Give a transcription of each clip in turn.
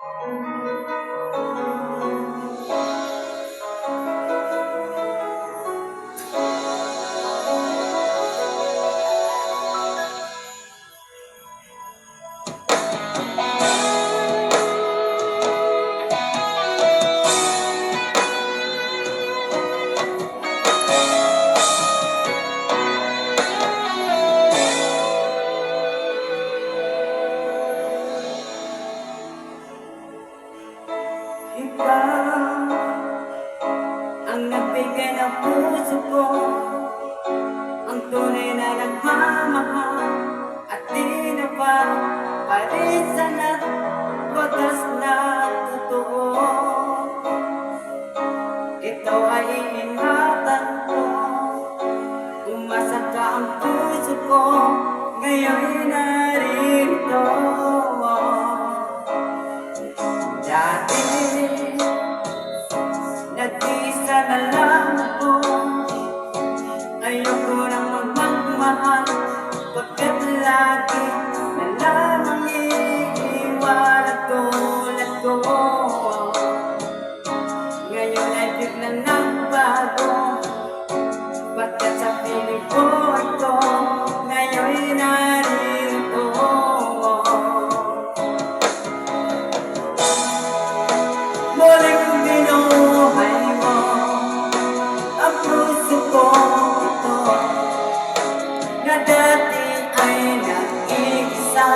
Ikaw ang nagbigay ng puso ko, ang tunay na nagmamahal at di na ba parisan at wagas na totoo. Ito ay iingatan ko, umasa ka ang puso ko, ngayon narito. Dati nag-isa na lang ako, ayoko nang magmahal, pagkat lagi na lamang iiwan at tulad ko. Ngayon ay biglang nagbago, pagkat sa piling ko ito, ngayon narito. Muling binuhay mo ang puso ko ito, na dati ay nag-iisa,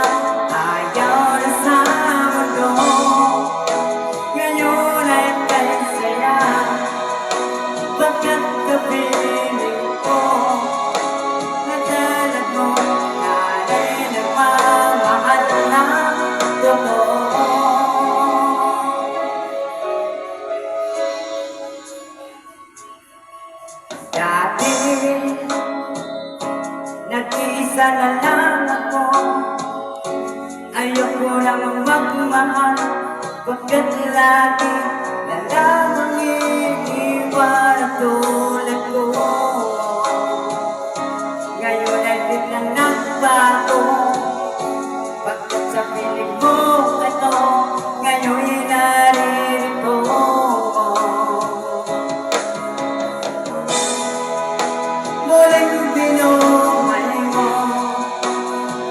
ayaw na sa mundo. Ngayon ay kay saya, pagkat kapiling ko, nadalag mo na rin nagmamahal ng totoo. Dati nag-iisa na lang ako, ayoko nang magmahal, pagkat lagi na lamang iiwan at tulad ko. Ngayon ay biglang nagbago, pagkat sa piling mo ito, ngayon narito. Muling binuhay mo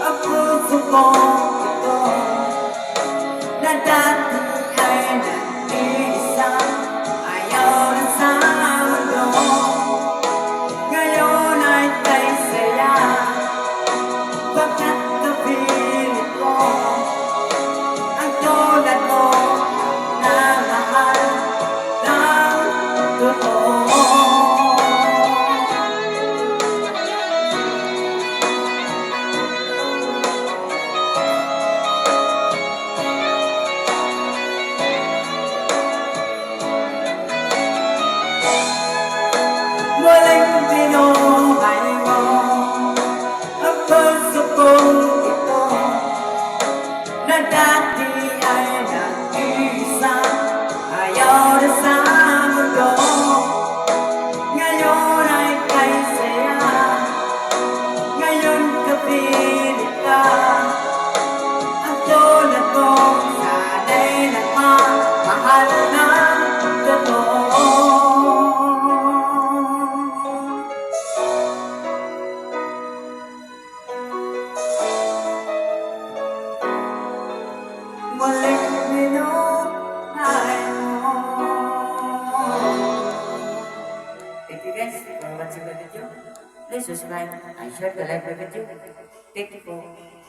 ang puso ko ito, na dati ay nag-iisa, ayaw na sa mundo. Ngayon ay kay saya, pagkat kapiling ko, ang tulad mo na mahal ng totoo. Muling binuhay mo ang puso kong ito, na dati ay nag-iisa, ayaw na sa mundo. Ngayon ay kay saya, ngayon kapiling ka, ang tulad ko sana'y nagmamahal ng totoo. Muling binuhay mo. Thank you guys for watching the video. Please subscribe and share the live video. Thank you.